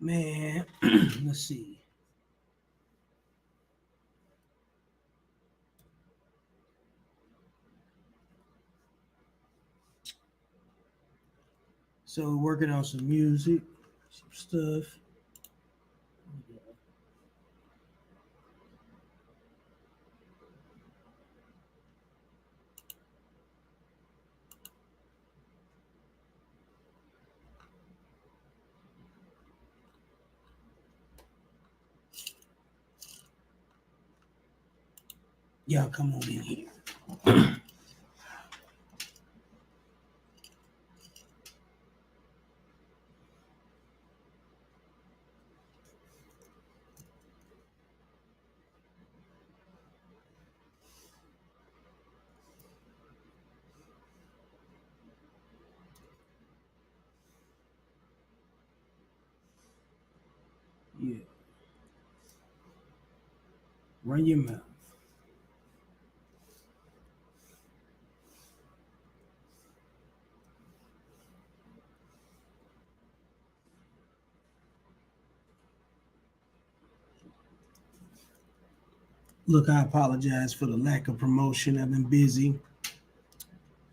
Man, let's see. So working on some music, some stuff. Y'all come on in here. Yeah, run your mouth. Look, I apologize for the lack of promotion. I've been busy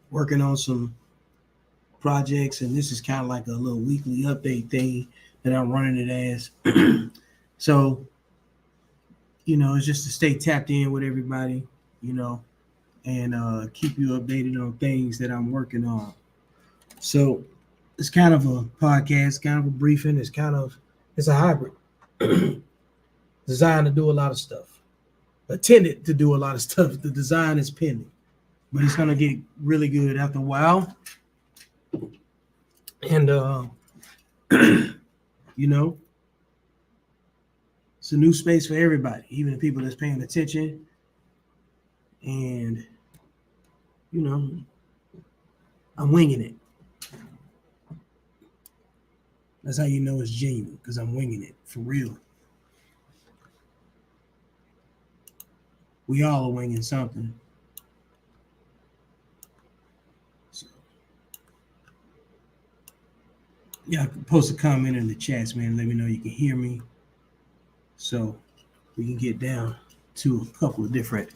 working on some projects, and this is kind of like a little weekly update thing that I'm running it as. So, it's just to stay tapped in with everybody, you know, and keep you updated on things that I'm working on. So, it's kind of a podcast, kind of a briefing. It's a hybrid designed to do a lot of stuff, intended to do a lot of stuff. The design is pending, but it's going to get really good after a while. And, you know, it's a new space for everybody, even the people that's paying attention. And, you know, I'm winging it. That's how you know it's genuine, because I'm winging it for real. We all are winging something. So, yeah, post a comment in the chats, man. Let me know you can hear me, so we can get down to a couple of different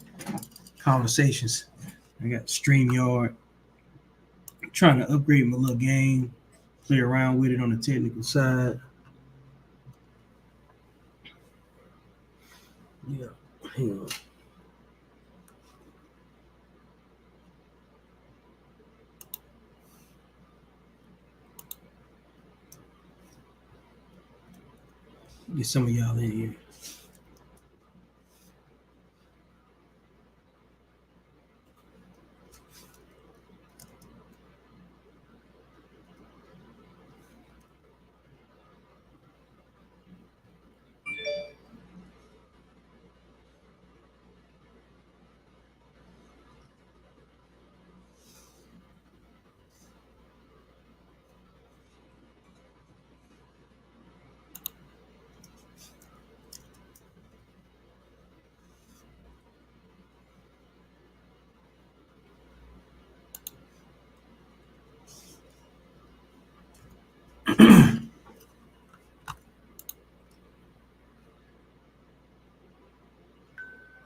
conversations. I got StreamYard. I'm trying to upgrade my little game, play around with it on the technical side. Yeah, hang on. Get some of y'all in here.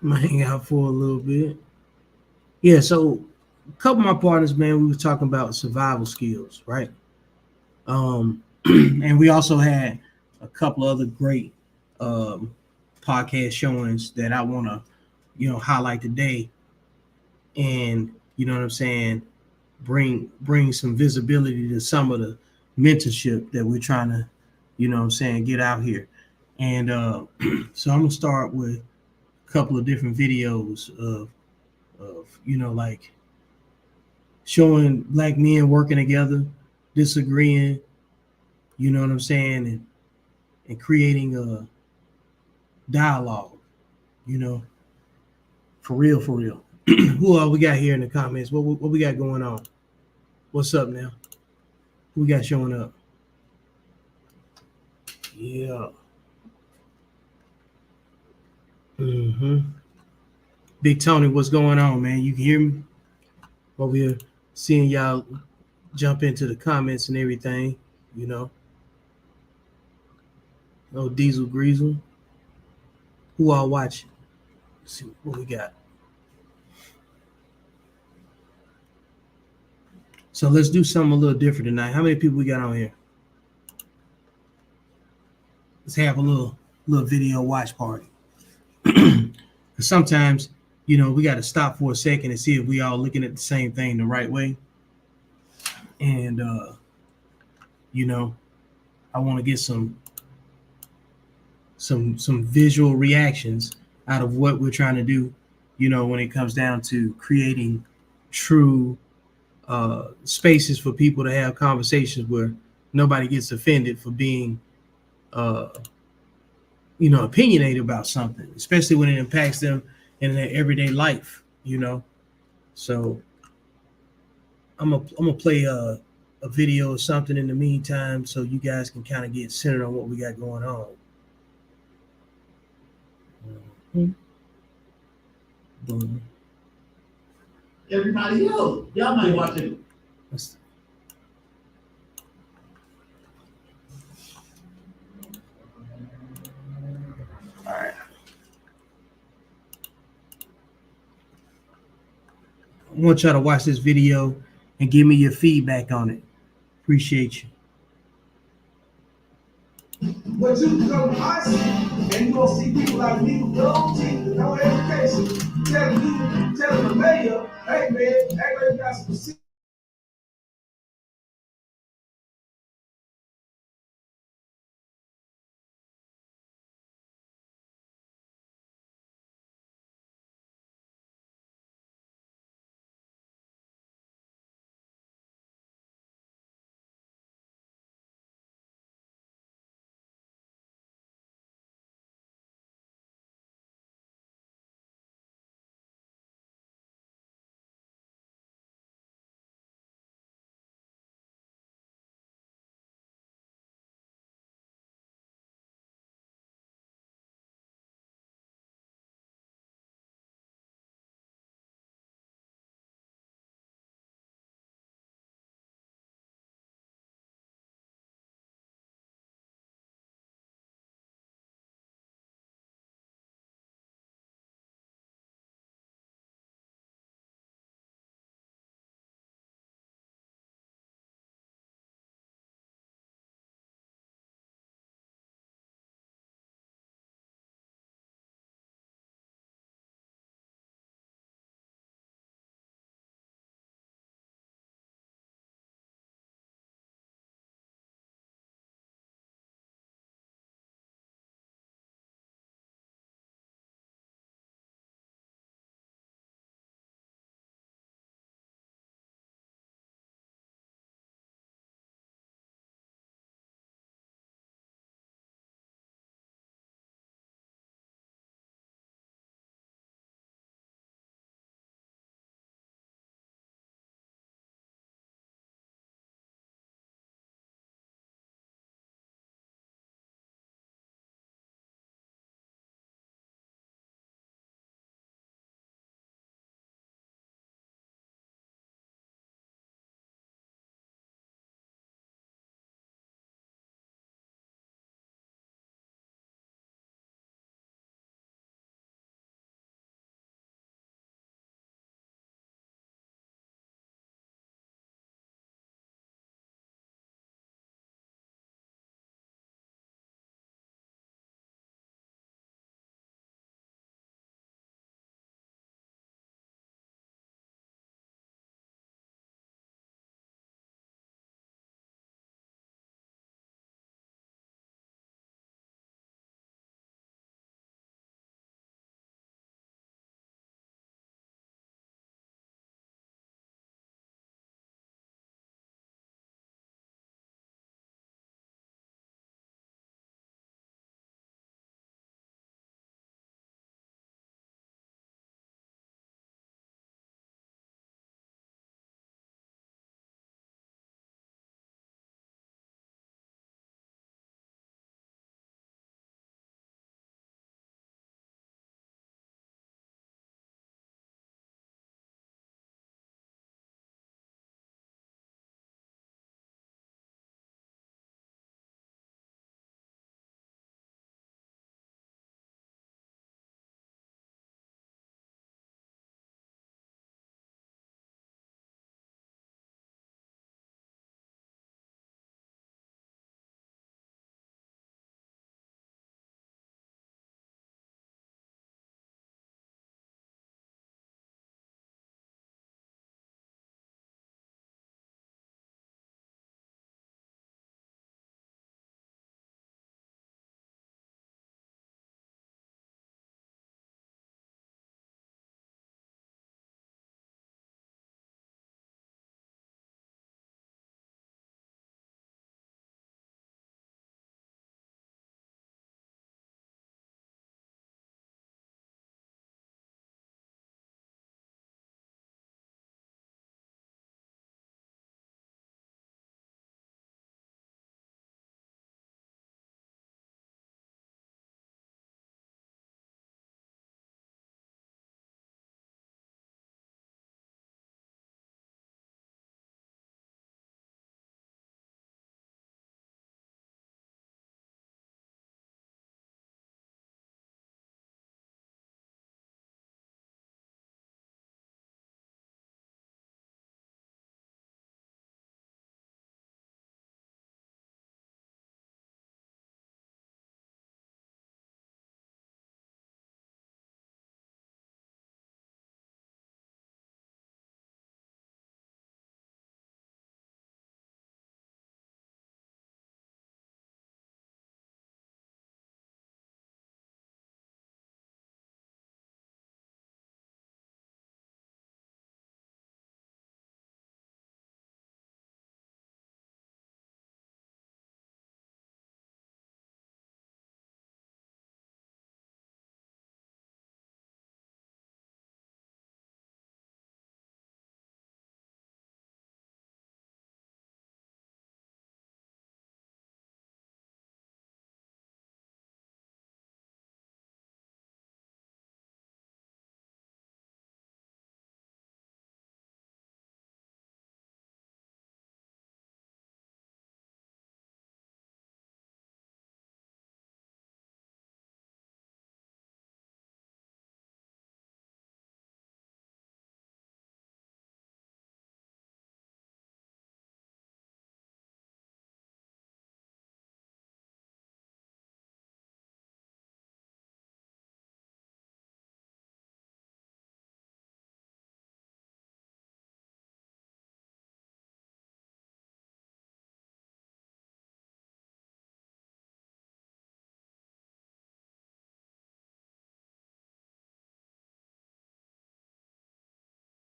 I'm gonna hang out for a little bit. Yeah, so a couple of my partners, man, we were talking about survival skills, right? And we also had a couple of other great um, podcast showings that I want to, highlight today, and you know what I'm saying, bring some visibility to some of the mentorship that we're trying to, what I'm saying, get out here. And so I'm gonna start with a couple of different videos of like showing black men working together, disagreeing, you know what I'm saying, and creating a dialogue, you know, for real, for real. Who all we got here in the comments? What we got going on? What's up now? Who we got showing up? Yeah. Mm-hmm. Big Tony, what's going on, man? You can hear me? Over here seeing y'all jump into the comments and everything, you know. Oh, Diesel Greasel. Who all watching? Let's see what we got. So let's do something a little different tonight. How many people we got on here? Let's have a little video watch party. Sometimes, we got to stop for a second and see if we all looking at the same thing the right way. And you know, I want to get some visual reactions out of what we're trying to do. When it comes down to creating true spaces for people to have conversations where nobody gets offended for being uh, opinionated about something, especially when it impacts them in their everyday life. So I'm gonna play a video or something in the meantime, so you guys can kind of get centered on what we got going on. Mhm. Boom. Everybody else, y'all might watch it. All right. I want y'all to watch this video and give me your feedback on it. Appreciate you. But you can go to high school and you gonna see people like me with no teeth, no education, telling the mayor, hey man, act like you got some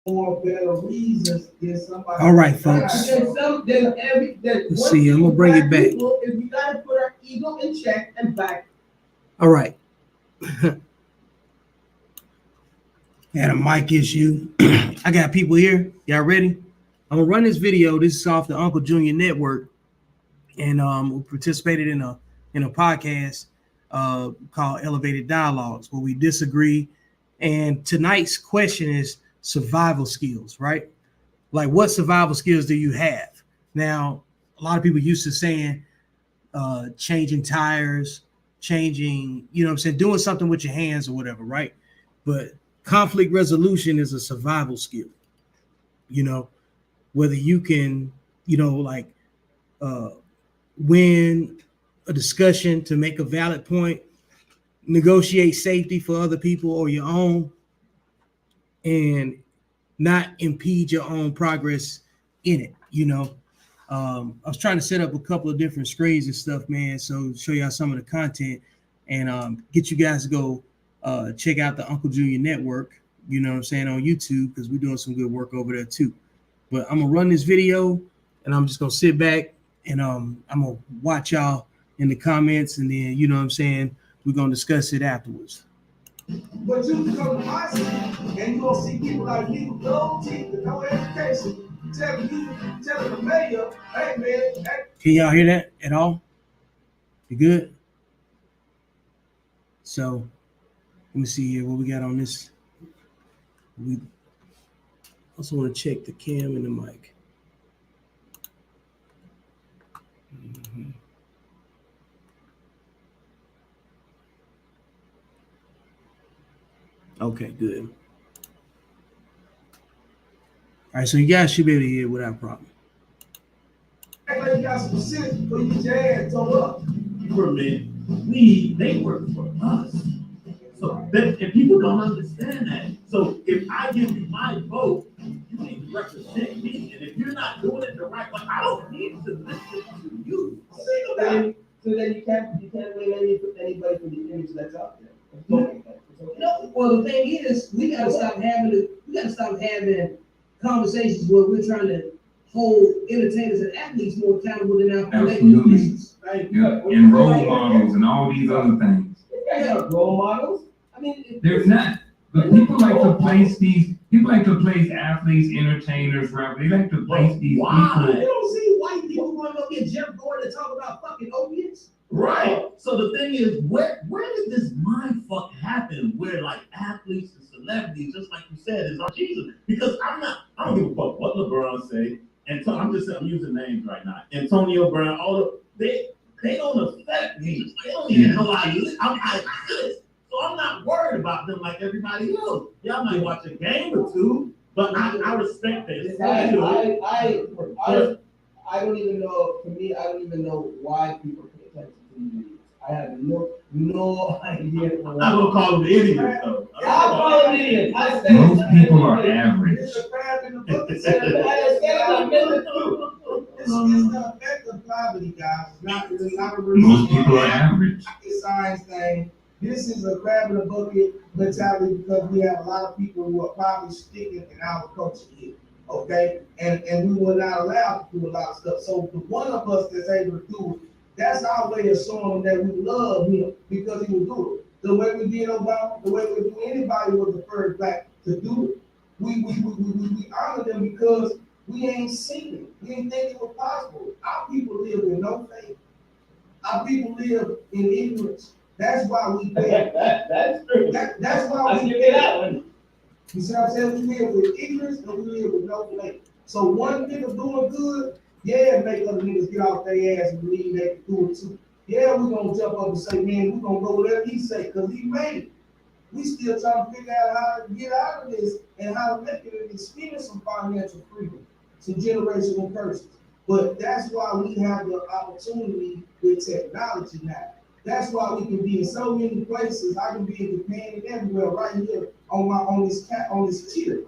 Or better reasons than somebody. All right, folks. Let's see. I'm gonna bring it back. If we gotta put our ego in check and back. All right. Had a mic issue. I got people here. Y'all ready? I'm gonna run this video. This is off the Uncle Junior Network, and we participated in a podcast called Elevated Dialogues, where we disagree. And tonight's question is survival skills, right? Like, what survival skills do you have? Now, a lot of people used to saying changing tires, changing, you know what I'm saying, doing something with your hands or whatever, right? But conflict resolution is a survival skill. You know, whether you can, you know, like win a discussion to make a valid point, negotiate safety for other people or your own, and not impede your own progress in it. You know, I was trying to set up a couple of different screens and stuff, man, so show y'all some of the content and get you guys to go check out the Uncle Junior Network, you know what I'm saying, on YouTube, because we're doing some good work over there too. But I'm gonna run this video and I'm just gonna sit back and I'm gonna watch y'all in the comments, and then, you know what I'm saying, we're gonna discuss it afterwards. But you can go to my city and you're gonna see people like me with no teeth and no education telling the mayor, hey man, hey. Can y'all hear that at all? You good? So let me see here what we got on this. We also want to check the cam and the mic. Mm-hmm. Okay, good. All right, so you guys should be able to hear without problem. Act like you got some shit for you your ass tore up. For me, they work for us. So if people don't understand that, so if I give you my vote, you need to represent me. And if you're not doing it the right way, I don't need to listen to you. So then you can't blame anybody for the image that's out there. No, well, the thing is, we gotta stop having conversations where we're trying to hold entertainers and athletes more accountable than our Absolutely. Yeah. And role models and all these other things. They got role models. I mean, There's not. But people like to place athletes, entertainers, rappers. They like to place these Why? you people. don't see white people going to go get Jeff Gordon and talk about fucking opiates. Right. So the thing is, where did this mind fuck happen? Where like athletes and celebrities, just like you said, is our Jesus? Because I don't give a fuck what LeBron say. And I'm using names right now. Antonio Brown, they don't affect me. They don't even know I exist. So I'm not worried about them like everybody else. Y'all might watch a game or two, but I respect that. I don't even know. For me, I don't even know why people pay attention to these videos. I have no idea. I'm not gonna call them idiots though. I'll call them idiots. Most people are average. It's a crab in the book. It's the effect of poverty, guys. It's not a Most people are average. science thing. This is a crab in the bucket mentality because we have a lot of people who are probably sticking in our culture here. Okay, and we were not allowed to do a lot of stuff. So the one of us that's able to do it, that's our way of showing that we love him because he will do it. The way we did Obama, the way we do anybody was the first black to do it. We honor them because we ain't seen it. We didn't think it was possible. Our people live with no faith. Our people live in ignorance. That's why we fail. That's true. That's why I'll we give you that fail. one. You see what I'm saying? We live with ignorance and we live with no faith. So one nigga doing good, yeah, make other niggas get off their ass and believe they can do it too. Yeah, we're gonna jump up and say, man, we're gonna go whatever he say, because he made it. We still trying to figure out how to get out of this and how to make it and experience some financial freedom, some generational curses. But that's why we have the opportunity with technology now. That's why we can be in so many places. I can be in Japan and everywhere right here on this chair.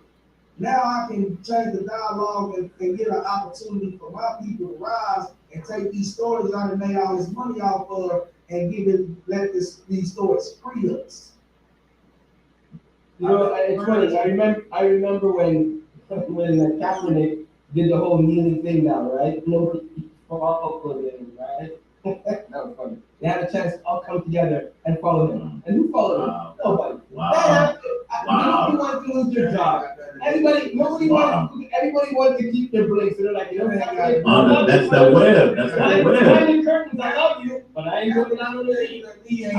Now I can change the dialogue and get an opportunity for my people to rise and take these stories I done made all this money off of and let these stories free us. You know, it's funny. I remember when when Kaepernick did the whole kneeling thing now, right? Nobody followed him, right? That was funny. They had a chance to all come together and follow him. And who followed him? Wow. Nobody. Wow. Nobody wanted to lose their job. Nobody wanted to keep their blinks. So they're like, you know, That's the web. That's the web. Behind the curtains, I love you, but I ain't going down on the knee. I ain't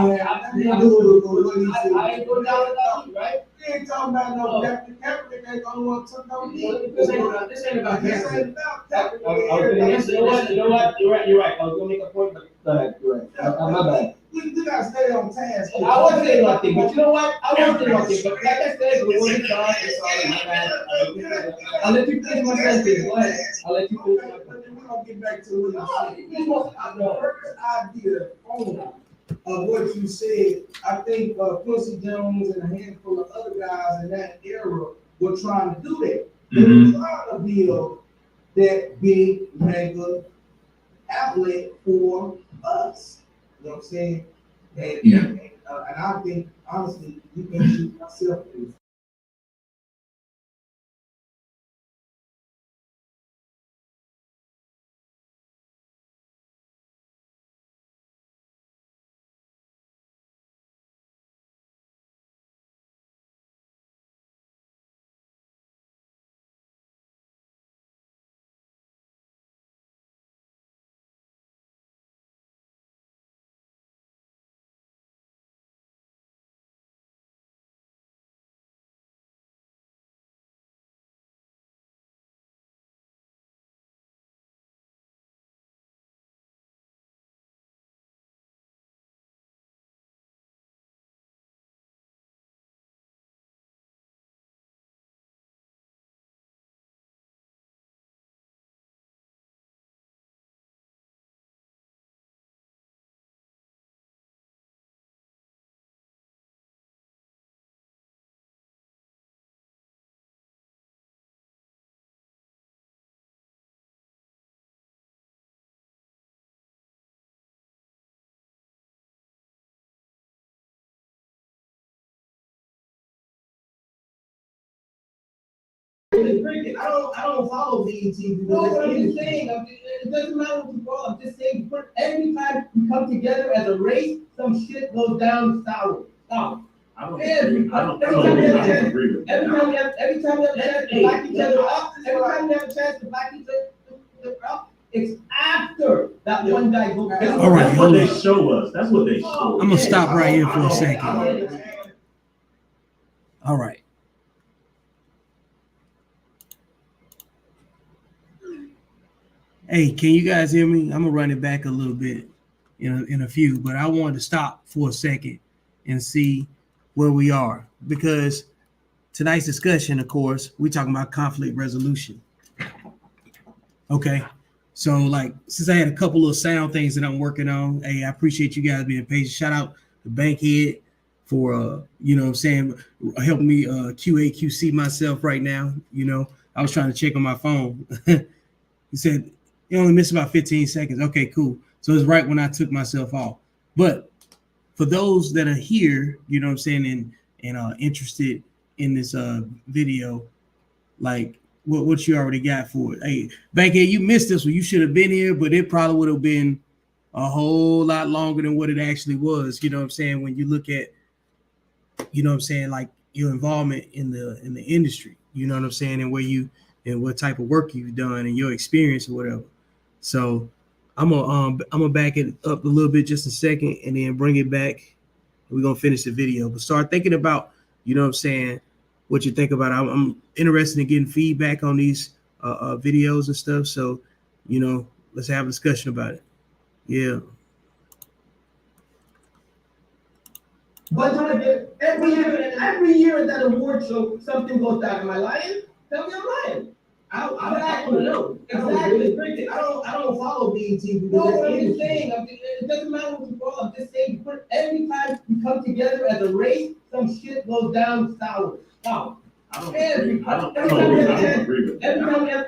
going down on the knee, right? We ain't talking about no Kaepernick ain't gonna want to talk no knee. This ain't about This Kaepernick. ain't about Kaepernick. You know what? You're right. I was gonna make a point, but go ahead. You're right. My bad. We gotta stay on task. I was saying nothing, but you know what? I was saying nothing, but like I said, the word of God is sorry, my bad. I'll let you finish my sentence. Go ahead. I'll let you finish my sentence. We're gonna get back to what you said. The first idea of what you said, I think Quincy Jones and a handful of other guys in that era were trying to do that. They were trying to build that big mega outlet for us. You know what I'm saying? And I think, honestly, you can shoot myself in the I don't follow BET. No, what I'm just saying, it doesn't matter what you call it. I'm just saying, every time we come together as a race, some shit goes down sour. Now, I don't agree with that. every time we have a chance to back each other up, it's after that one guy goes down. All right, That's what they show us. That's what they show us. I'm gonna stop right here for a second. All right. Hey, can you guys hear me? I'm gonna run it back a little bit in a few, but I wanted to stop for a second and see where we are, because tonight's discussion, of course, we're talking about conflict resolution. Okay, so like, since I had a couple of sound things that I'm working on, hey, I appreciate you guys being patient. Shout out to Bankhead for you know what I'm saying, helping me QC myself right now. You know, I was trying to check on my phone. He said you only missed about 15 seconds. Okay, cool. So it's right when I took myself off. But for those that are here, you know what I'm saying, and interested in this video, like what you already got for it. Hey, Bankhead, you missed this one. You should have been here, but it probably would have been a whole lot longer than what it actually was. You know what I'm saying? When you look at, you know what I'm saying, like your involvement in the industry, you know what I'm saying, and where you and what type of work you've done and your experience or whatever. So I'm gonna back it up a little bit just a second and then bring it back. We're gonna finish the video, but start thinking about, you know what I'm saying, what you think about it. I'm interested in getting feedback on these videos and stuff. So, you know, let's have a discussion about it. Yeah. But every year at that award show, something goes down. Am I lying? Tell me I'm lying. I want to know. Exactly. I don't follow BET. No, what I'm just saying, it doesn't matter what you call it. I'm just saying, every time we come together as a race, some shit goes down sour. Now, I don't agree with that. every time we have a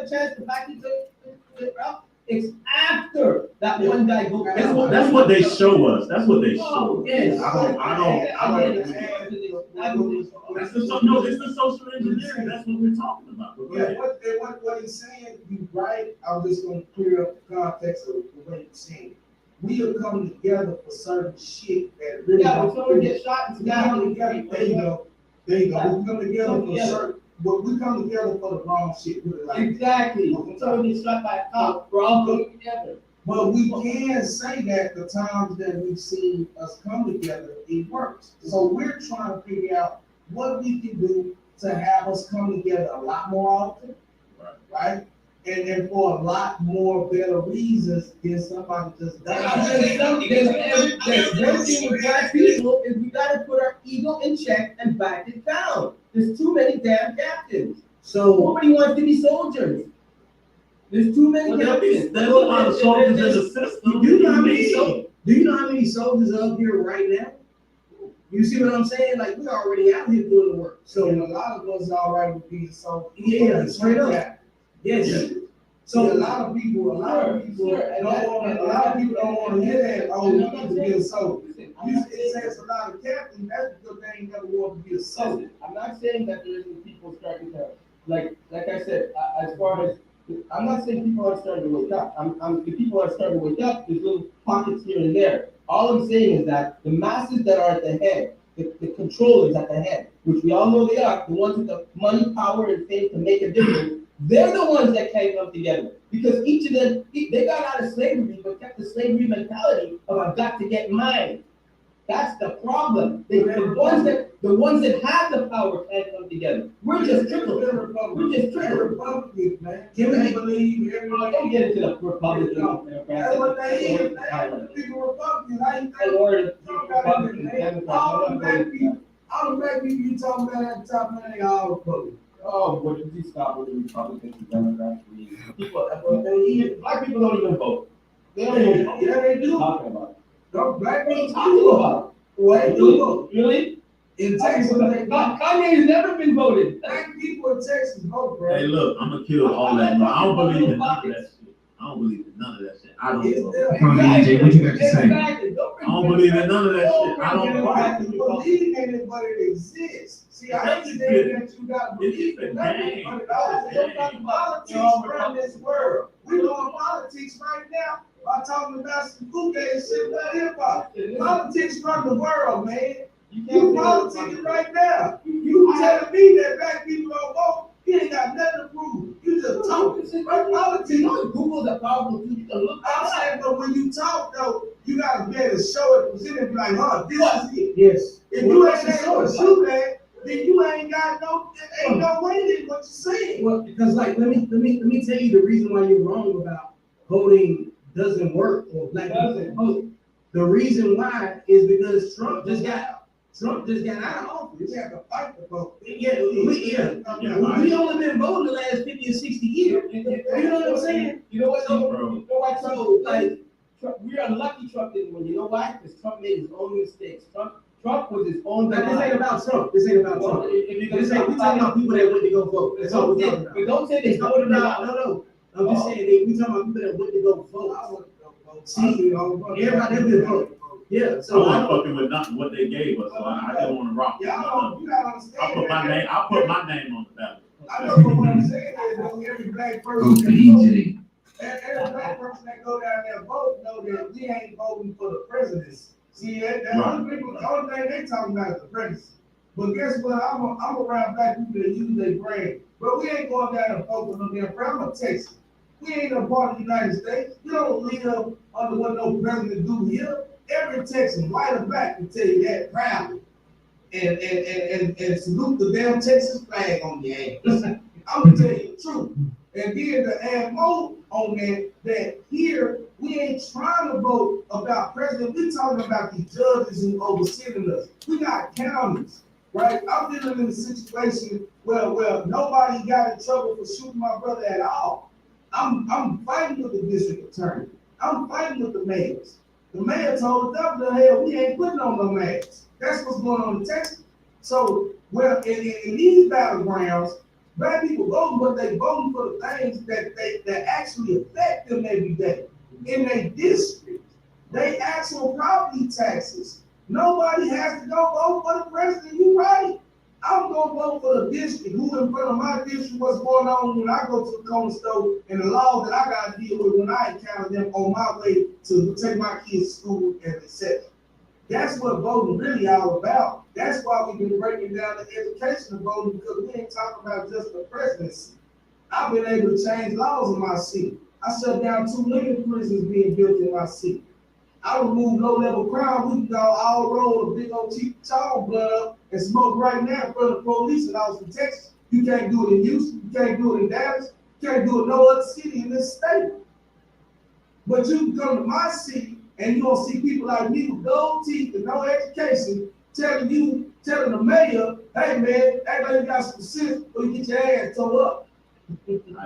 chance to back each other up, it's after that one guy goes down. That's what they show us. That's what they show us. Yes. I don't agree. That's the social engineering. That's what we're talking about. Yeah, what he's saying, you right. I'm just gonna clear up the context of the way he's saying it. We are coming together for certain shit that really. Yeah, when someone gets shot, it's We come got together. There you go. There you go. We come together for certain. But we come together for the wrong shit. Really like exactly. When someone gets shot by a cop, we're all coming together. But we can say that the times that we've seen us come together, it works. So we're trying to figure out what we can do to have us come together a lot more often, right? And for a lot more better reasons than somebody just One thing with black people is we gotta put our ego in check and back it down. There's too many damn captains. So Nobody wants to be soldiers. There's too many captains. There's a lot of soldiers in the system. do you know how many soldiers are up here right now? You see what I'm saying? Like, we're already out here doing the work. So So a lot of us are already being so straight up. Yes. Yeah. So a lot of people don't want to hear that. Oh, you need to be a soldier. It says a lot of captains. That's because they ain't never want to be a soldier. I'm not saying that there isn't people starting to, like I said, as far as, I'm not saying people aren't starting to wake up. The people are starting to wake up, there's little pockets here and there. All I'm saying is that the masses that are at the head, the controllers at the head, which we all know they are, the ones with the money, power, and fame to make a difference, they're the ones that can't come together. Because each of them, they got out of slavery, but kept the slavery mentality of I've got to get mine. That's the problem. The ones that have the power can't come together. We're just trickles. We're just trickles. Republicans, man. Can we- believe everybody? Don't get into the Republicans. That's what they is. People Republicans. How you think? Or Republicans, Democrats. All the black people you talking about at the top, man, they all Republicans. Oh, what did you stop with the Republicans and Democrats? Black people don't even vote. They don't even vote. Yeah, they do. Talking about. Don't black What are you people talking about? What they do? Really? In Texas, Kanye's never been voted. black people in Texas vote, bro. Hey, look, I'm gonna kill all that, bro. I don't believe in none of that shit. I don't believe in none of that shit. I don't vote. Come on, DJ, what you got to say? Exactly. I don't believe in none of that shit. I don't Black people believe in it, but it exists. See, I understand that you got to believe in it, but it also got politics run this world. We doing politics right now by talking about some cookie and shit about hip hop. Politics run the world, man. You politicking right now. You telling me that black people don't vote? You ain't got nothing to prove. You just talking. Politics. You know, Google's a powerful tool. You can look I'm outside. saying, but when you talk though, you gotta be able to show it, present it, be like, this is it. Yes. If you ain't able to show that, then you ain't got ain't no way in what you're saying. Well, because like, let me tell you the reason why you're wrong about voting doesn't work or black people don't vote. The reason why is because Trump just got out of office. We have to fight the vote. We only been voting the last 50 or 60 years. You know what I'm saying? You know what? Bro. You know what? So, like, we are lucky Trump didn't win. You know why? Because Trump made his own mistakes. Trump was his own. Like, this ain't about Trump. This ain't about Trump. We talking about people that went to go vote. That's all we're talking about. But don't say they It's talking voted about, out. no. I'm just saying that we talking about people that went to go vote. See, everybody that been vote. Yeah, So so I'm fucking with nothing what they gave us, so I didn't want to rock. with Y'all, nothing. you gotta understand. I put my name on the ballot. I know what I'm saying is though, every black Go person. for DJ. Every black person that go down there and vote know that we ain't voting for the presidency. See, that Right. other people, the only thing they talking about is the presidency. But guess what? I'm around black people that use their brain. But we ain't going down and vote for no damn president. I'm a Texan. We ain't a part of the United States. We don't live under what no president do here. Every Texan, white or black, can tell you that proudly. And salute the damn Texas flag on your ass. I'm gonna tell you the truth. And then to add more on that here, we ain't trying to vote about president. We talking about the judges who overseeing us. We got counties, right? I'm dealing in a situation where nobody got in trouble for shooting my brother at all. I'm fighting with the district attorney. I'm fighting with the mayors. The mayor told the governor, hell, we ain't putting on no masks. That's what's going on in Texas. So, in these battlegrounds, black people voting, but they voting for the things that actually affect them every day in their district. They actual property taxes Nobody has to go vote for the president. You right. I'm gonna vote for the district. Who in front of my district? What's going on when I go to the corner store and the laws that I gotta deal with when I encounter them on my way to take my kids to school and etc. That's what voting really all about. That's why we've been breaking down the education of voting, because we ain't talking about just the presidency. I've been able to change laws in my city. I shut down 2 living prisons being built in my city. I removed low-level crime. We can go all roll a big old cheap child blood up and smoke right now in front of the police in Austin, Texas. You can't do it in Houston. You can't do it in Dallas. You can't do it in no other city in this state. But you can come to my city and you're gonna see people like me with gold teeth and no education telling the mayor, hey man, act like you got some sense or you get your ass towed up.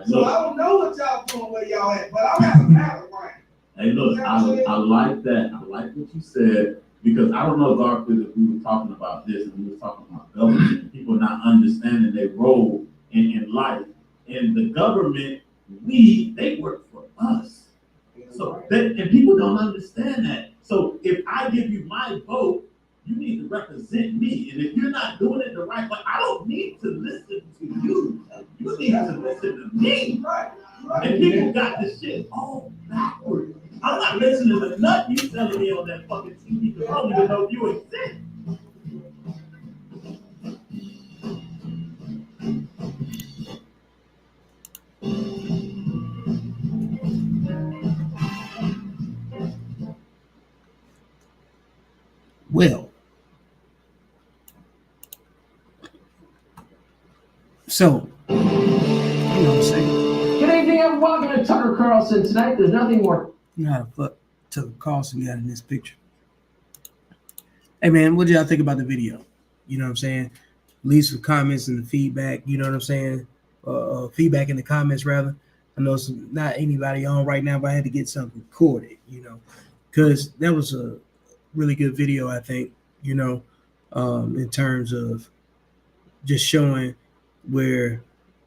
So I don't know what y'all doing where y'all at, but I'm at the battle right. Hey, look, I like that. I like what you said, because I don't know, Garfield, if we were talking about this and we were talking about government and people not understanding their role in life. And the government, they work for us. So and people don't understand that. So if I give you my vote, you need to represent me. And if you're not doing it the right way, I don't need to listen to you. You need to listen to me. Right. And people got this shit all backwards. I'm not listening to nothing you telling me on that fucking TV, because I don't even know if you exist. Well, so, you know what I'm saying? Good evening and welcome to Tucker Carlson. Tonight, there's nothing more. You know how the fuck Tucker Carlson got in this picture. Hey man, what did y'all think about the video? You know what I'm saying? Leave some comments and the feedback. You know what I'm saying? Feedback in the comments rather. I know it's not anybody on right now, but I had to get something recorded. You know, because that was a really good video, I think. You know, in terms of just showing where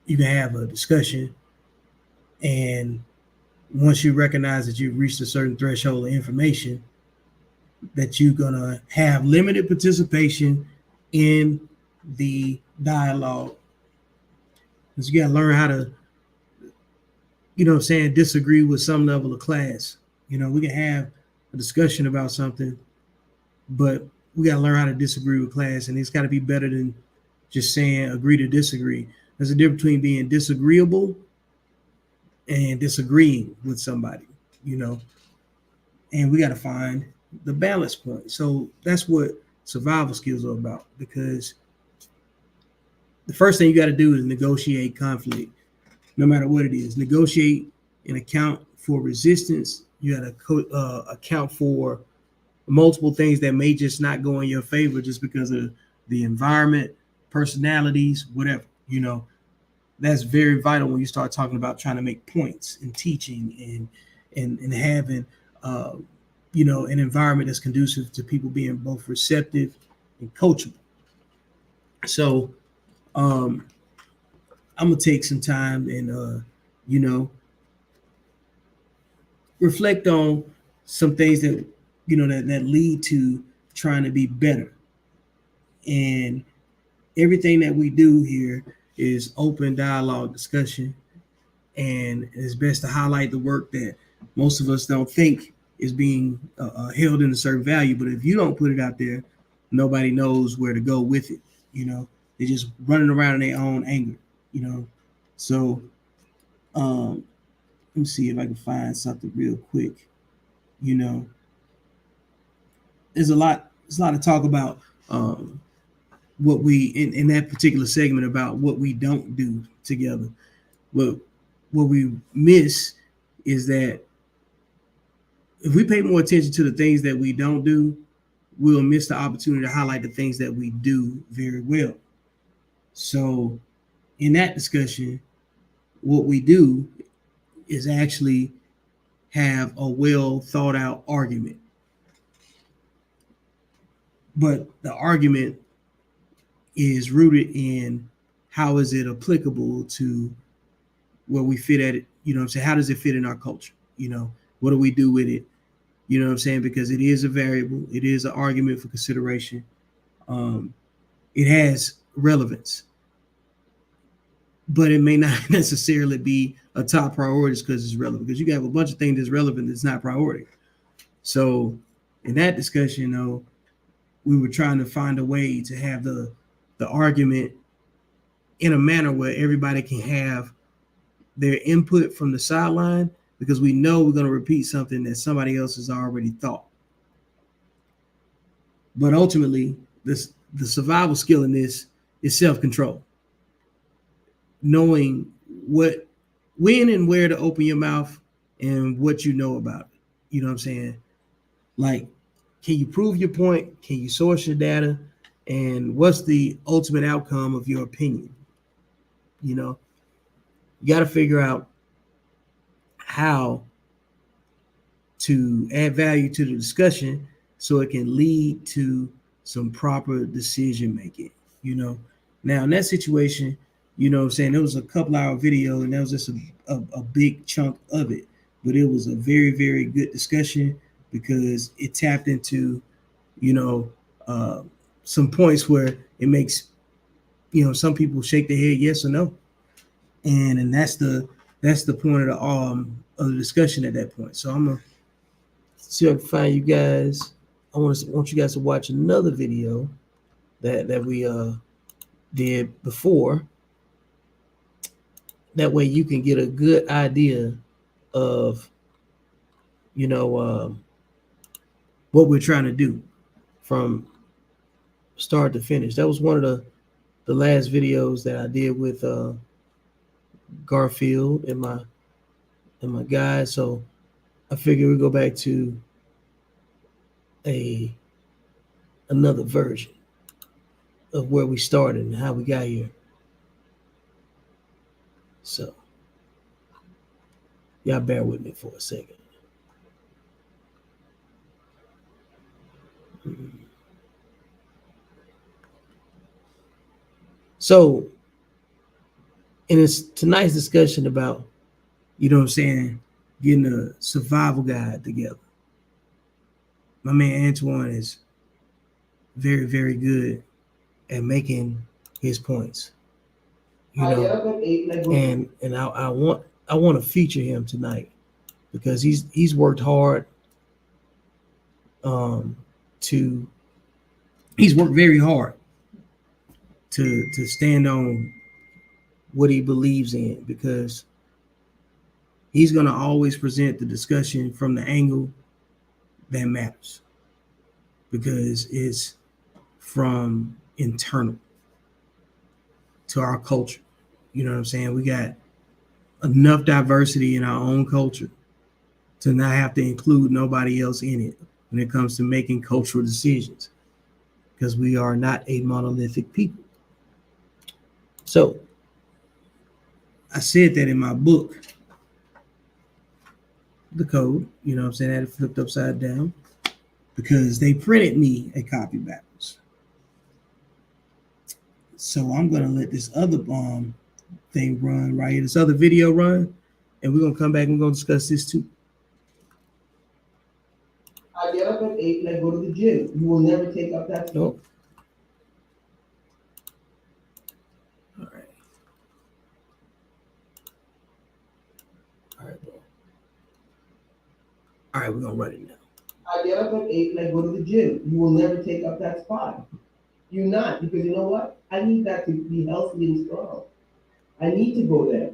you can have a discussion, and once you recognize that you've reached a certain threshold of information, that you're gonna have limited participation in the dialogue. Because you gotta learn how to, you know what I'm saying, disagree with some level of class. You know, we can have a discussion about something, but we gotta learn how to disagree with class, and it's gotta be better than just saying agree to disagree. There's a difference between being disagreeable and disagreeing with somebody, you know, and we got to find the balance point. So that's what survival skills are about, because the first thing you got to do is negotiate conflict, no matter what it is. Negotiate and account for resistance. You got to account for multiple things that may just not go in your favor just because of the environment, personalities, whatever, you know. That's very vital when you start talking about trying to make points in teaching and having, you know, an environment that's conducive to people being both receptive and coachable. So I'm going to take some time and, you know, reflect on some things that, you know, that lead to trying to be better. And everything that we do here is open dialogue discussion, and it's best to highlight the work that most of us don't think is being held in a certain value. But if you don't put it out there, nobody knows where to go with it. You know, they're just running around in their own anger, you know. So let me see if I can find something real quick. You know, there's a lot to talk about what we in that particular segment about what we don't do together. What we miss is that if we pay more attention to the things that we don't do, we'll miss the opportunity to highlight the things that we do very well. So in that discussion, what we do is actually have a well thought out argument. But the argument is rooted in how is it applicable to where we fit at it, you know what I'm saying? How does it fit in our culture? You know, what do we do with it? You know what I'm saying? Because it is a variable, it is an argument for consideration. It has relevance, but it may not necessarily be a top priority because it's relevant. Because you have a bunch of things that's relevant that's not priority. So in that discussion, though, we were trying to find a way to have the argument in a manner where everybody can have their input from the sideline, because we know we're going to repeat something that somebody else has already thought. But ultimately, the survival skill in this is self-control. Knowing when and where to open your mouth and what you know about it. You know what I'm saying? Like, can you prove your point? Can you source your data? And what's the ultimate outcome of your opinion? You know, you got to figure out how to add value to the discussion so it can lead to some proper decision making. You know, now in that situation, you know what I'm saying, there was a couple hour video and that was just a big chunk of it, but it was a very, very good discussion because it tapped into, you know, some points where it makes, you know, some people shake their head yes or no, and that's the point of the discussion at that point. So I'm gonna see if I can find you guys. I want you guys to watch another video that we did before. That way you can get a good idea of, you know, what we're trying to do from start to finish. That was one of the last videos that I did with Garfield and my guys. So I figure we go back to another version of where we started and how we got here. So y'all bear with me for a second. So in tonight's discussion about, you know what I'm saying, getting a survival guide together, my man Antoine is very, very good at making his points. You know, and I want to feature him tonight because he's worked hard he's worked very hard to stand on what he believes in, because he's going to always present the discussion from the angle that matters, because it's from internal to our culture. You know what I'm saying? We got enough diversity in our own culture to not have to include nobody else in it when it comes to making cultural decisions, because we are not a monolithic people. So I said that in my book, The Code, you know what I'm saying, I had it flipped upside down because they printed me a copy backwards. So I'm going to let this other thing run right here, this other video run, and we're going to come back and we're going to discuss this too. I get up at 8 and I go to the gym. You will never take up that. Nope. All right. All right, bro. All right, we're going to run it now. I get up at 8 and I go to the gym. You will never take up that spot. You're not, because you know what? I need that to be healthy and strong. I need to go there.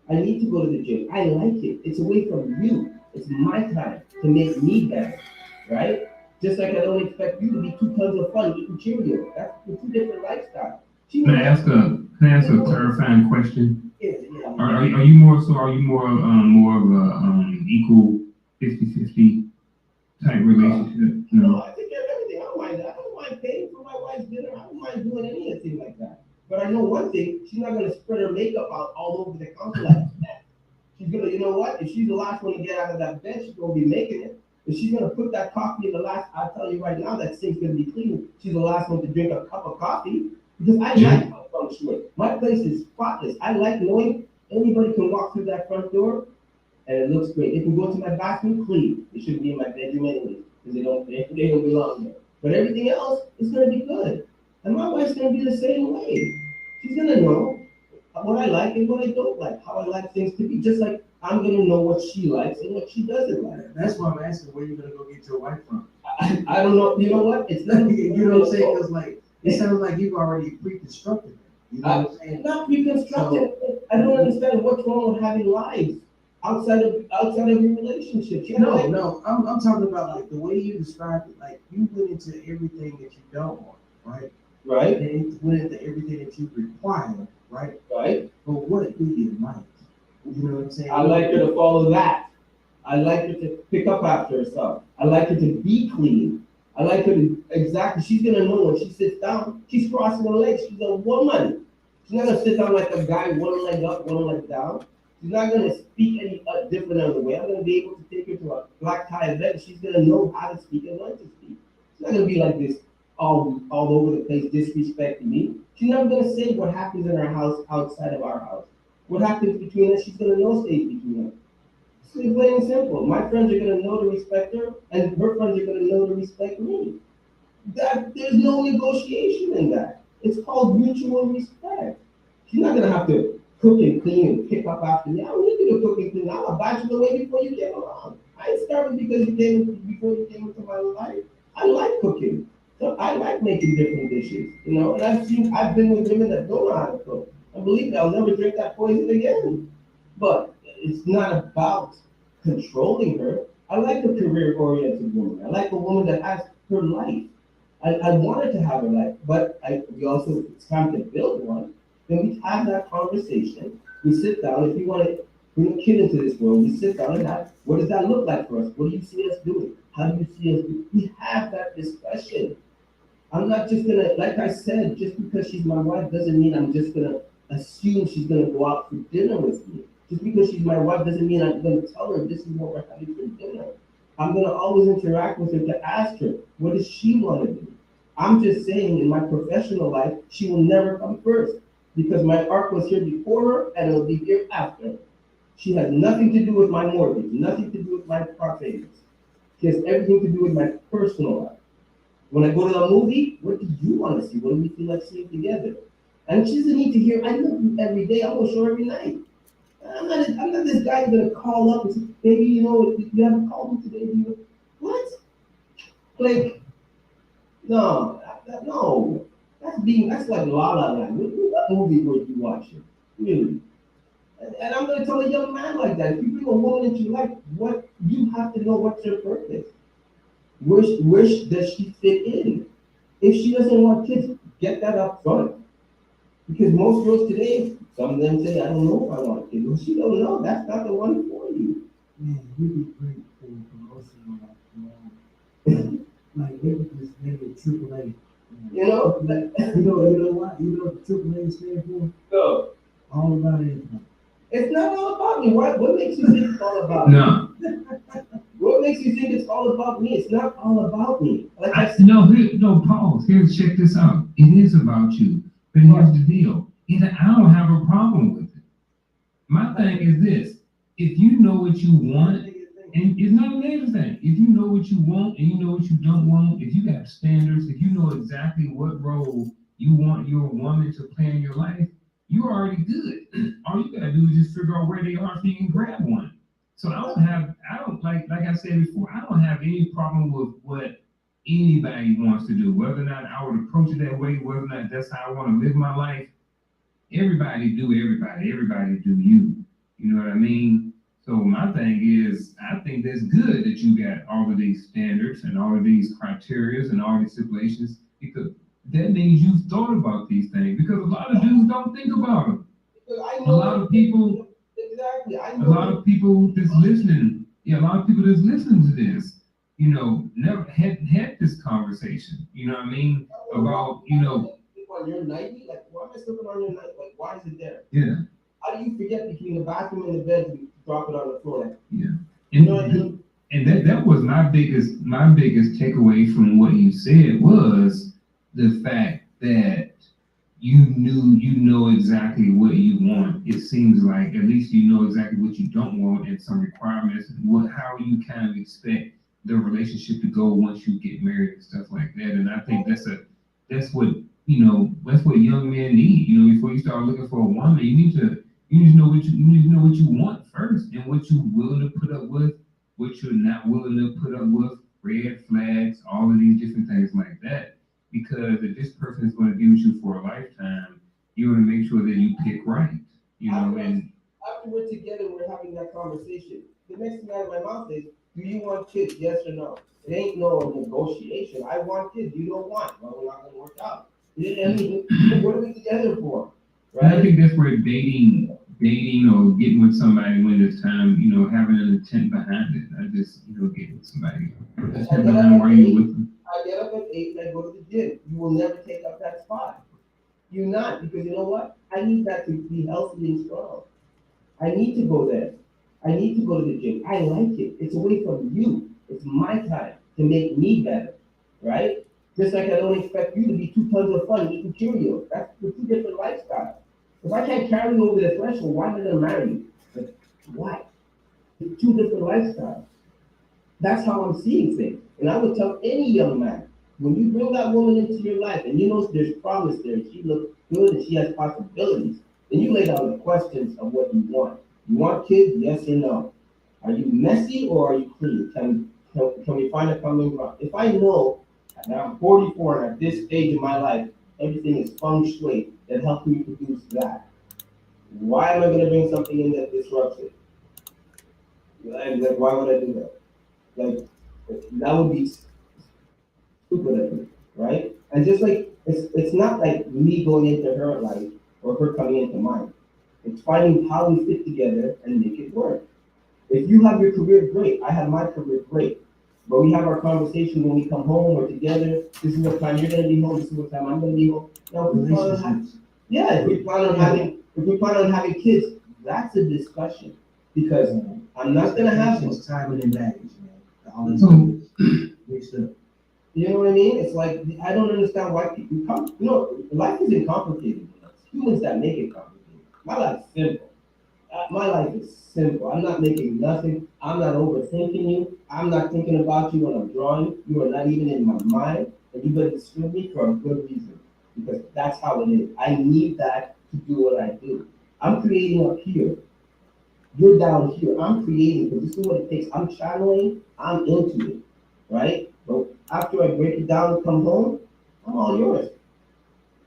I need to go to the gym. I like it. It's away from you. It's my time to make me better, right? Just like I don't expect you to be 2 tons of fun eating Cheerios. That's two different lifestyles. Can I ask a clarifying question? Yeah. Are you more of a equal 50-50 type relationship? No, I take care of everything. I don't mind that. I don't mind paying for my wife's dinner. I don't mind doing anything like that. But I know one thing, she's not gonna spread her makeup out all over the counter like that. She's gonna, you know what? If she's the last one to get out of that bed, she's gonna be making it. If she's gonna put that coffee in the last, I'll tell you right now, that sink's gonna be clean. She's the last one to drink a cup of coffee, because I like how functioning. My place is spotless. I like knowing anybody can walk through that front door and it looks great. It can go to my bathroom clean. It shouldn't be in my bedroom anyway, because they don't belong there. But everything else is gonna be good. And my wife's gonna be the same way. She's gonna know what I like and what I don't like, how I like things to be, just like I'm gonna know what she likes and what she doesn't like. That's why I'm asking where you're gonna go get your wife from. I don't know, you know what? It's not, You know what I'm saying? Because like, it sounds like you've already pre-constructed it. You know what I'm saying? Not reconstructed. I don't understand what's wrong with having lives outside of your relationship. You know, No, I'm talking about like the way you described it, like you went into everything that you don't want, right? right, And then went into everything that you require, right? right. But what do you like? You know what I'm saying? I like her to follow that. I like her to pick up after herself. I like her to be clean. I like her to, exactly, she's gonna know when she sits down, she's crossing her legs, she's a woman. She's not gonna sit down like a guy, one leg up, one leg down. She's not gonna speak any different other way. I'm gonna be able to take her to a black tie event, she's gonna know how to speak and when to speak. She's not gonna be like this all over the place, disrespecting me. She's never gonna say what happens in our house outside of our house. What happens between us, she's gonna know stays between us. It's plain and simple. My friends are gonna know to respect her, and her friends are gonna know to respect me. That there's no negotiation in that. It's called mutual respect. She's not gonna have to cook and clean and pick up after me. I don't need you to cook and clean. I'm a bachelor way before you came along. I ain't started because before you came into my life. I like cooking. So I like making different dishes, you know, and I've been with women that don't know how to cook. And believe me, I'll never drink that poison again. But it's not about controlling her. I like a career-oriented woman. I like a woman that has her life. I wanted to have a life, but it's time to build one. Then we have that conversation. We sit down. If you want to bring a kid into this world, we sit down and have, what does that look like for us? What do you see us doing? How do you see us doing? We have that discussion. I'm not just gonna, like I said, just because she's my wife doesn't mean I'm just gonna assume she's gonna go out for dinner with me. Just because she's my wife doesn't mean I'm gonna tell her this is what we're having for dinner. I'm gonna always interact with her to ask her, what does she wanna do? I'm just saying in my professional life, she will never come first because my arc was here before her and it'll be here after her. She has nothing to do with my mortgage, nothing to do with my properties. She has everything to do with my personal life. When I go to a movie, what do you want to see? What do we feel like seeing together? And she doesn't need to hear, I love you every day, I'm gonna show her every night. I'm not this guy who's gonna call up and say, baby, you know, you haven't called me today, do you? What? Like, no, no. That's like La La Land. What movie were you watching? Really? And I'm gonna tell a young man like that, if you bring a woman into your life, what you have to know what's her purpose. Where does she fit in? If she doesn't want kids, get that up front. Because most girls today, some of them say, I don't know if I want kids. Well, she don't know. That's not the one for you. Man, you be great for promotion. Like, it was just maybe AAA. You know? You know what? You know what the AAA stands for? No. All about income. It's not all about me. What makes you think it's all about me? No. What makes you think it's all about me? It's not all about me. Like I said, No, pause. Here's, check this out. It is about you. But here's the deal. I don't have a problem with it. My thing is this. If you know what you want, and it's not a negative thing. If you know what you want and you know what you don't want, if you got standards, if you know exactly what role you want your woman to play in your life, you're already good. All you gotta do is just figure out where they are so you can grab one. So I don't like I said before, I don't have any problem with what anybody wants to do, whether or not I would approach it that way, whether or not that's how I want to live my life. Everybody do you. You know what I mean? So my thing is, I think that's good that you got all of these standards and all of these criteria and all these stipulations, because that means you've thought about these things, because a lot of dudes don't think about them. A lot of people that's listening, a lot of people that's listening to this, you know, never had this conversation, you know what I mean? About, you know. On your nightie, like, why am I slipping on your night? Like, why is it there? Yeah. How do you forget between the bathroom and the bed to drop it on the floor? Like, yeah. You know what I mean? And that was my biggest takeaway from what you said was the fact that you know exactly what you want. It seems like at least you know exactly what you don't want and some requirements and how you kind of expect the relationship to go once you get married and stuff like that. And I think that's what that's what young men need. Before you start looking for a woman, you need to know you need to know what you want first and what you're willing to put up with, what you're not willing to put up with, red flags, all of these different things like that. Because if this person is going to be with you for a lifetime, you want to make sure that you pick right. And After we're together, we're having that conversation. The next thing out of my mouth is, do you want kids? Yes or no? It ain't no negotiation. I want kids. You don't want. Well, we're not gonna work out. I mean, what are we together for? and I Right? think that's where dating or getting with somebody when it's time, having an intent behind it. Not just, getting with somebody. Intent behind why you're with them. I get up at 8 and I go to the gym. You will never take up that spot. You not, because you know what? I need that to be healthy and strong. I need to go there. I need to go to the gym. I like it. It's away from you. It's my time to make me better, right? Just like I don't expect you to be 2 tons of fun eating Cheerios. That's the two different lifestyles. If I can't carry you over the threshold, why am I gonna marry you? Like, why? It's two different lifestyles. That's how I'm seeing things. And I would tell any young man, when you bring that woman into your life and you know there's promise there, and she looks good and she has possibilities, then you lay down the questions of what you want. You want kids, yes or no? Are you messy or are you clean? Can we find a common ground? If I know that I'm 44 and at this stage in my life, everything is feng shui that helps me produce that, why am I going to bring something in that disrupts it? Like, why would I do that? Like, that would be stupid of me, right? And just like it's not like me going into her life or her coming into mine. It's finding how we fit together and make it work. If you have your career, great. I have my career, great. But we have our conversation when we come home or together. This is what time you're gonna be home. This is what time I'm gonna be home. Now, if we plan on having, yeah, if we plan on having kids, that's a discussion because I'm not gonna have them. It's timing and baggage, man. All this So, mixed up. You know what I mean? It's like I don't understand why people come. Life isn't complicated. It's humans that make it complicated. My life's simple. My life is simple. I'm not making nothing. I'm not overthinking you. I'm not thinking about you when I'm drawing. You are not even in my mind, and you better disturb me for a good reason because that's how it is. I need that to do what I do. I'm creating up here. You're down here. I'm creating because this is what it takes. I'm channeling. I'm into it, right? But after I break it down and come home, I'm all yours.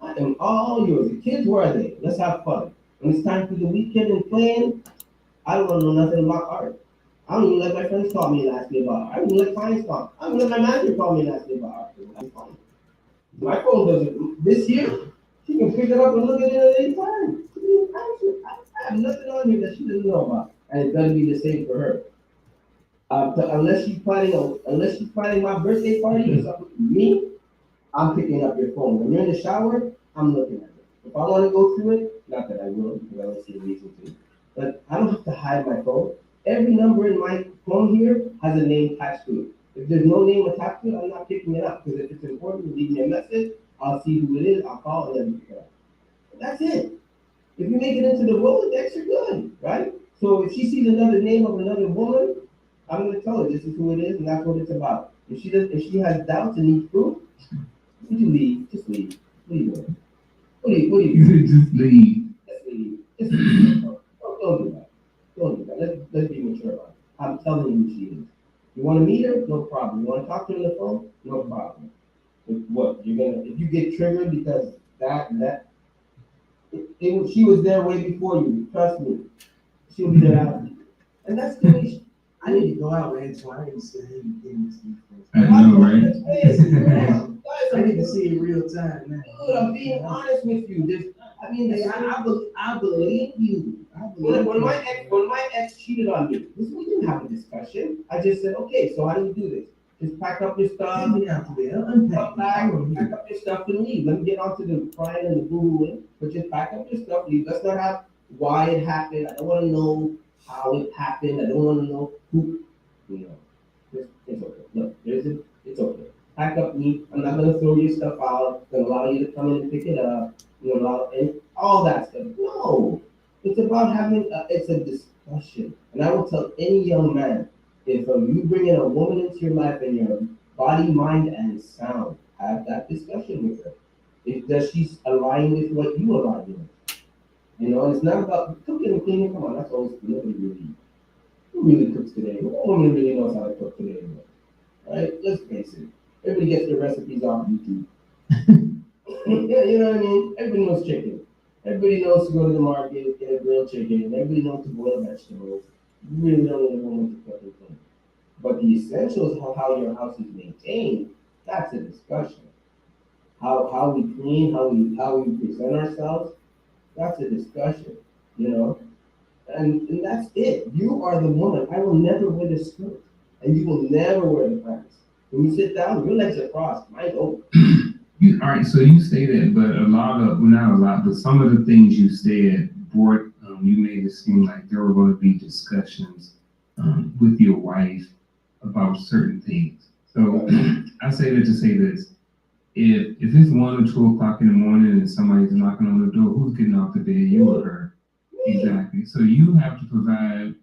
I am all yours. The kids, where are they? Let's have fun. When it's time for the weekend and playing, I don't want to know nothing about art. I don't even let my friends call me and ask me about art. I don't even let clients call. I don't even let my manager call me and ask me about art. That's fine. My phone doesn't. This year, she can pick it up and look at it at any time. She can answer. I have nothing on here that she doesn't know about, and it's gonna be the same for her. Unless she's planning my birthday party or something with me, I'm picking up your phone. When you're in the shower, I'm looking at it. If I want to go through it, not that I will, because I don't see a reason to. But I don't have to hide my phone. Every number in my phone here has a name attached to it. If there's no name attached to it, I'm not picking it up. Because if it's important, leave me a message. I'll see who it is. I'll call and then pick it up. But that's it. If you make it into the Rolodex, you're good, right? So if she sees another name of another woman, I'm gonna tell her this is who it is and that's what it's about. If she has doubts and needs proof, would you leave? Just leave. Leave her. What do you do? just leave. Just leave. Just leave. Don't do that. Don't do that. Let's be mature about it. I'm telling you who she is. You want to meet her? No problem. You want to talk to her on the phone? No problem. What you're gonna if you get triggered because she was there way before you. Trust me, she'll be there after you. And that's the way. I need to go out, man, so I need to see him in this defense. I know, right? I need to see it real time, man. Dude, I'm being honest with you. I believe you. When my ex cheated on me, we didn't have a discussion. I just said, okay, so how do we do this? Just pack up your stuff. Pack up your stuff and leave. Let me get onto the crying and the boo-hooing, but just pack up your stuff, leave. Let's not have why it happened. I don't want to know how it happened. I don't want to know who. It's okay. Look, it's okay. Pack up, leave. I'm not gonna throw your stuff out. I'm gonna allow you to come in and pick it up. you know, and all that stuff. No, it's about having it's a discussion. And I will tell any young man, if you bring in a woman into your life and your body, mind, and sound, have that discussion with her. If does she's align with what you align with? You know, it's not about cooking and cleaning. Come on, that's always nobody really. Who really cooks today? No woman really knows how to cook today. Right? Let's face it. Everybody gets their recipes off YouTube. Yeah, you know what I mean? Everybody knows chicken. Everybody knows to go to the market and get a grilled chicken. Everybody knows to boil vegetables. You really don't need a woman to cook and clean. But the essentials of how your house is maintained, that's a discussion. How we clean, how we present ourselves, that's a discussion, you know? And that's it. You are the woman. I will never wear the skirt. And you will never wear the pants. When you sit down, your legs are crossed. Mine open. All right, so you say that, but a lot of, well, not a lot, but some of the things you said brought, you made it seem like there were going to be discussions with your wife about certain things. So I say that to say this. If it's 1 or 2 o'clock in the morning and somebody's knocking on the door, who's getting off the bed, you or her? Exactly. So you have to provide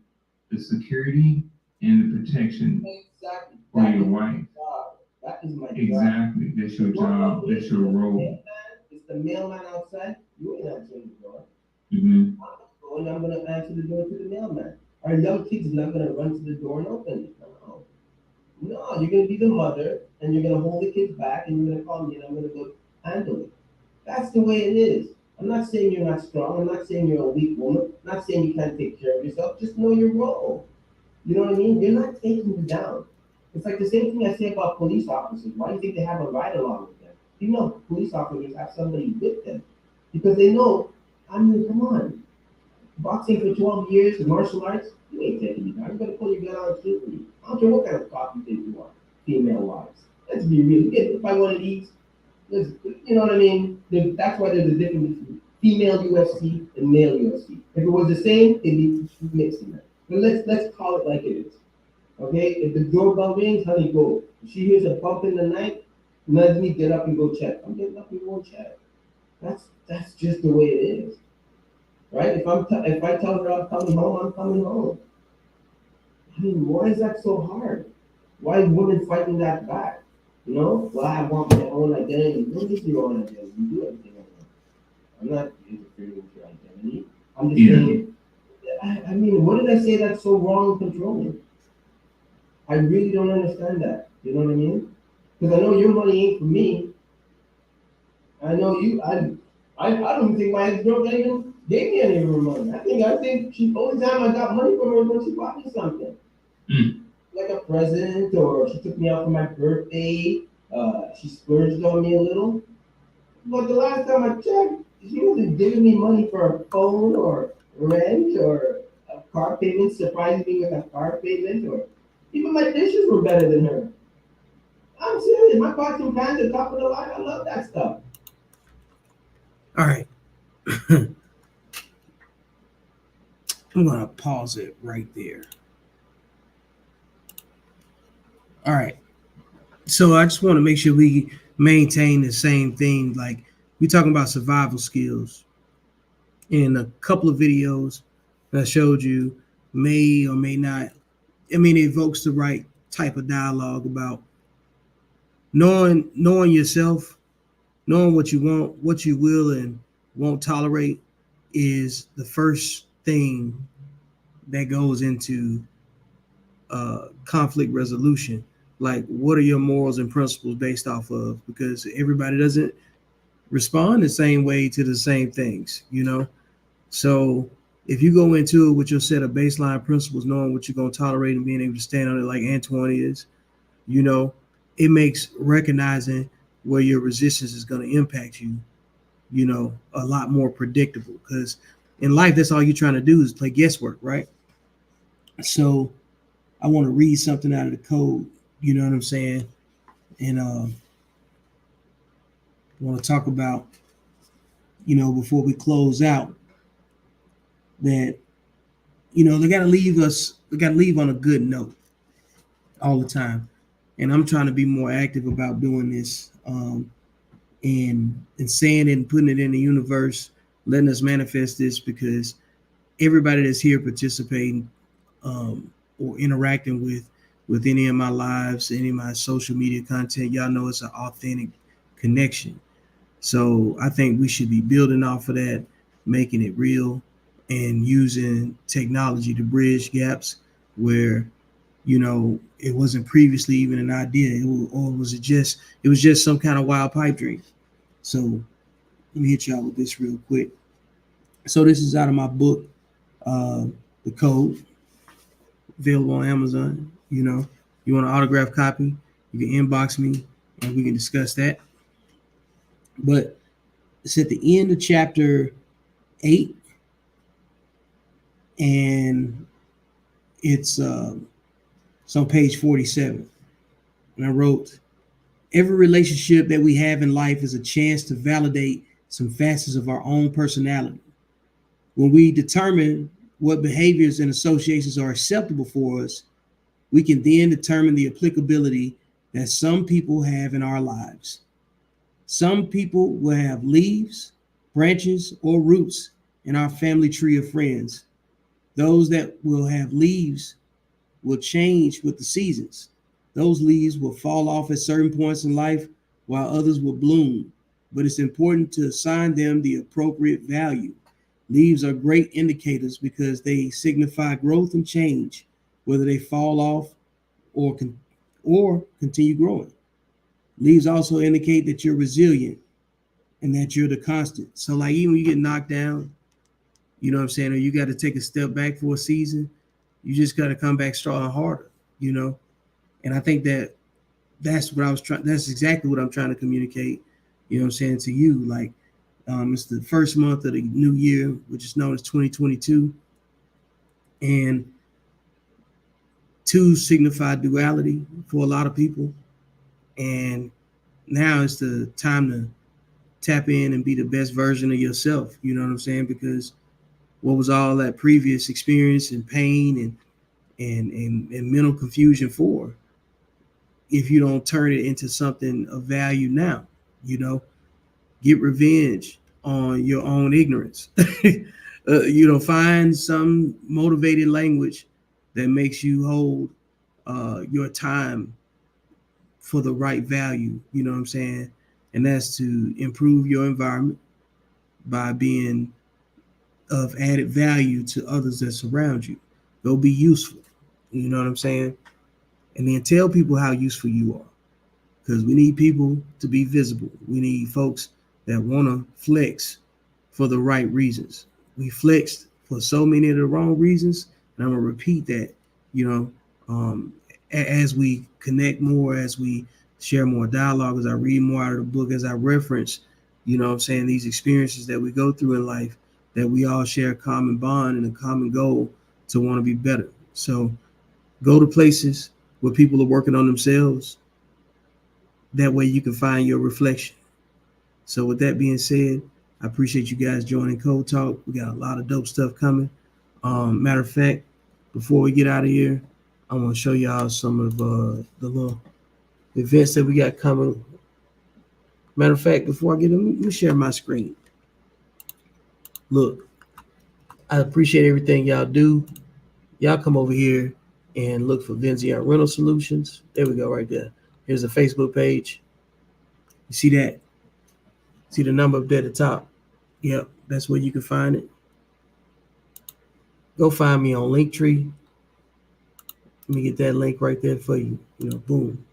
the security and the protection Exactly. for your wife. That is my job. Exactly. That's your job. That's your role. It's the mailman outside. You ain't answering the door. Mm-hmm. I'm going to answer the door to the mailman. Our young kids is not going to run to the door and open it. No, you're going to be the mother, and you're going to hold the kids back, and you're going to call me, and I'm going to go handle it. That's the way it is. I'm not saying you're not strong. I'm not saying you're a weak woman. I'm not saying you can't take care of yourself. Just know your role. You know what I mean? You're not taking you down. It's like the same thing I say about police officers. Why do you think they have a ride along with them? You know, police officers have somebody with them because they know, I mean, come on. Boxing for 12 years, martial arts, you ain't taking me down. You're going to pull your gun out and shoot me. I don't care what kind of cop you think you are, female-wise. Let's be real. Get hit by one of these. You know what I mean? That's why there's a difference between female UFC and male UFC. If it was the same, it'd be mixing that. But let's call it like it is. Okay? If the doorbell rings, honey, go. If she hears a bump in the night, let me get up and go check. I'm getting up and go check. That's just the way it is. Right? If I tell her I'm coming home, I'm coming home. I mean, why is that so hard? Why are women fighting that back? You know? Well, I want my own identity. What is your own identity? You do everything I want. I'm not interfering with your identity. I'm just saying, I mean, what did I say that's so wrong and controlling? I really don't understand that. You know what I mean? Because I know your money ain't for me. I know you. I don't think my ex-girlfriend even gave me any of her money. I think she only time I got money from her was when she bought me something. Like a present, or she took me out for my birthday. She splurged on me a little. But the last time I checked, she wasn't giving me money for a phone or rent or a car payment, surprising me with a car payment, or even my dishes were better than her. I'm serious. My pots and pans are top of the line. I love that stuff. All right. I'm going to pause it right there. All right. So I just want to make sure we maintain the same thing. Like, we're talking about survival skills. In a couple of videos that I showed you may or may not, I mean, it evokes the right type of dialogue about knowing yourself, knowing what you want, what you will and won't tolerate is the first thing that goes into conflict resolution. Like, what are your morals and principles based off of? Because everybody doesn't respond the same way to the same things, you know? So if you go into it with your set of baseline principles, knowing what you're going to tolerate and being able to stand on it like Antoine is, you know, it makes recognizing where your resistance is going to impact you, you know, a lot more predictable. Because in life, that's all you're trying to do is play guesswork, right? So I want to read something out of the code, you know what I'm saying? And I want to talk about, you know, before we close out, that, you know, they got to leave on a good note all the time. And I'm trying to be more active about doing this. and saying it and putting it in the universe, letting us manifest this, because everybody that's here participating or interacting with any of my lives, any of my social media content, y'all know it's an authentic connection. So I think we should be building off of that, making it real, and using technology to bridge gaps where, you know, it wasn't previously even an idea, or was it just some kind of wild pipe dream. So let me hit y'all with this real quick. So this is out of my book, The Code, available on Amazon. You know, you want an autographed copy, you can inbox me and we can discuss that. But it's at the end of chapter 8, and it's on page 47. And I wrote, every relationship that we have in life is a chance to validate some facets of our own personality. When we determine what behaviors and associations are acceptable for us, we can then determine the applicability that some people have in our lives. Some people will have leaves, branches, or roots in our family tree of friends. Those that will have leaves will change with the seasons. Those leaves will fall off at certain points in life, while others will bloom. But it's important to assign them the appropriate value. Leaves are great indicators because they signify growth and change, whether they fall off or continue growing. Leaves also indicate that you're resilient and that you're the constant. So like even when you get knocked down, you know what I'm saying, or you got to take a step back for a season, you just got to come back stronger and harder, you know? And I think that's what I was trying, that's exactly what I'm trying to communicate, you know what I'm saying, to you. Like, it's the first month of the new year, which is known as 2022. And 2 signify duality for a lot of people. And now it's the time to tap in and be the best version of yourself. You know what I'm saying? Because what was all that previous experience and pain and mental confusion for, if you don't turn it into something of value now? You know, get revenge on your own ignorance. You know, find some motivated language that makes you hold your time for the right value. You know what I'm saying? And that's to improve your environment by being of added value to others that surround you. Go be useful. You know what I'm saying? And then tell people how useful you are, because we need people to be visible. We need folks that want to flex for the right reasons. We flexed for so many of the wrong reasons, and I'm gonna repeat that. You know, as we connect more, as we share more dialogue, as I read more out of the book, as I reference, you know what I'm saying, these experiences that we go through in life, that we all share a common bond and a common goal to want to be better. So go to places where people are working on themselves. That way you can find your reflection. So with that being said, I appreciate you guys joining Code Talk. We got a lot of dope stuff coming. Matter of fact, before we get out of here, I want to show y'all some of the little events that we got coming. Matter of fact, before I get them, let me share my screen. Look, I appreciate everything y'all do. Y'all come over here and look for Venzion Rental Solutions. There we go, right there. Here's the Facebook page. You see that? See the number up there at the top? Yep, that's where you can find it. Go find me on Linktree. Let me get that link right there for you. You know, boom.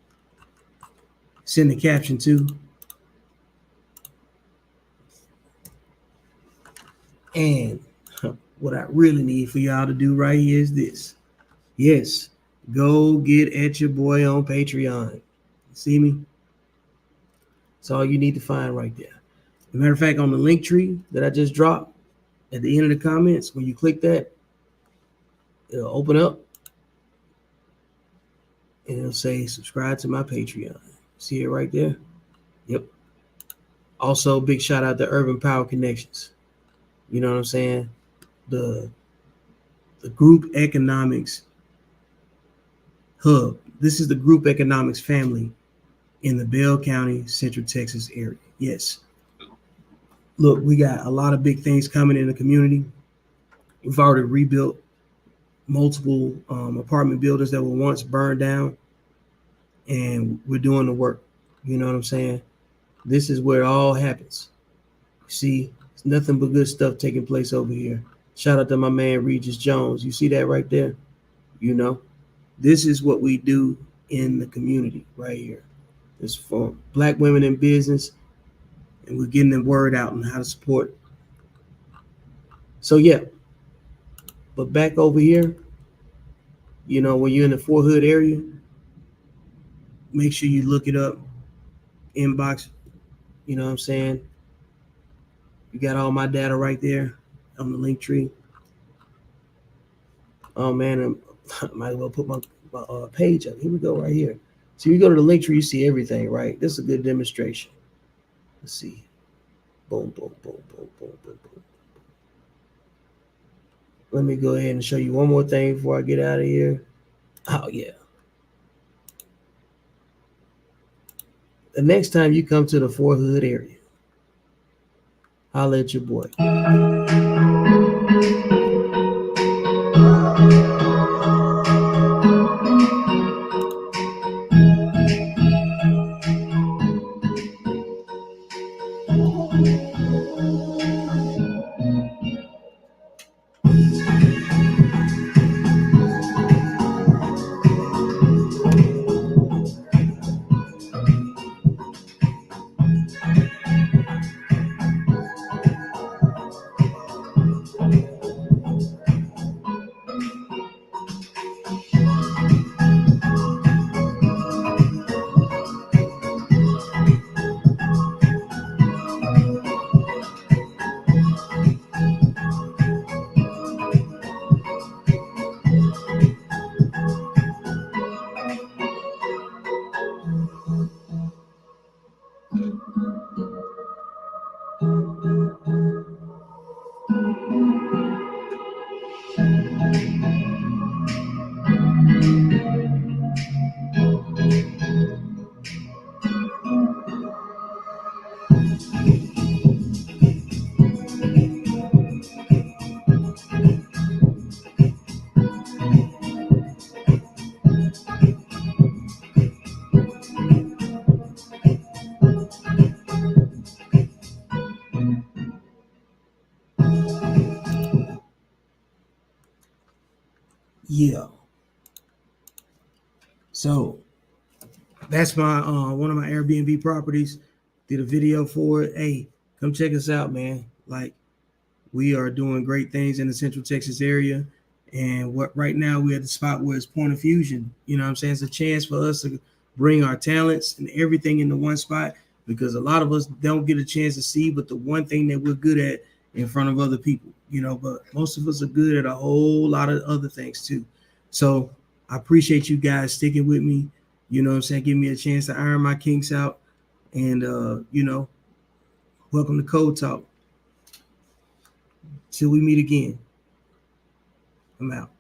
Send the caption too. And what I really need for y'all to do right here is this. Yes, go get at your boy on Patreon. See me? That's all you need to find right there. As a matter of fact, on the link tree that I just dropped at the end of the comments, when you click that, it'll open up and it'll say subscribe to my Patreon. See it right there? Yep. Also, big shout out to Urban Power Connections. You know what I'm saying? The group economics hub. This is the group economics family in the Bell County, Central Texas area. Yes. Look, we got a lot of big things coming in the community. We've already rebuilt multiple apartment buildings that were once burned down, and we're doing the work. You know what I'm saying? This is where it all happens. See, it's nothing but good stuff taking place over here. Shout out to my man Regis Jones. You see that right there? You know, this is what we do in the community right here. It's for Black women in business, and we're getting the word out on how to support. So yeah, but back over here, you know, when you're in the Fort Hood area, make sure you look it up, inbox. You know what I'm saying? You got all my data right there on the link tree. Oh man, I might as well put my page up. Here we go, right here. So you go to the link tree, you see everything, right? This is a good demonstration. Let's see. Boom, boom, boom, boom, boom, boom, boom. Let me go ahead and show you one more thing before I get out of here. Oh yeah. The next time you come to the Fort Hood area, holla at your boy. Yeah. So that's my one of my Airbnb properties. Did a video for it. Hey, come check us out, man. Like, we are doing great things in the Central Texas area. And what right now we're at the spot where it's point of fusion. You know what I'm saying? It's a chance for us to bring our talents and everything into one spot, because a lot of us don't get a chance to see but the one thing that we're good at in front of other people, you know, but most of us are good at a whole lot of other things too. So I appreciate you guys sticking with me, you know what I'm saying, giving me a chance to iron my kinks out. And you know, welcome to Code Talk. Till we meet again. I'm out.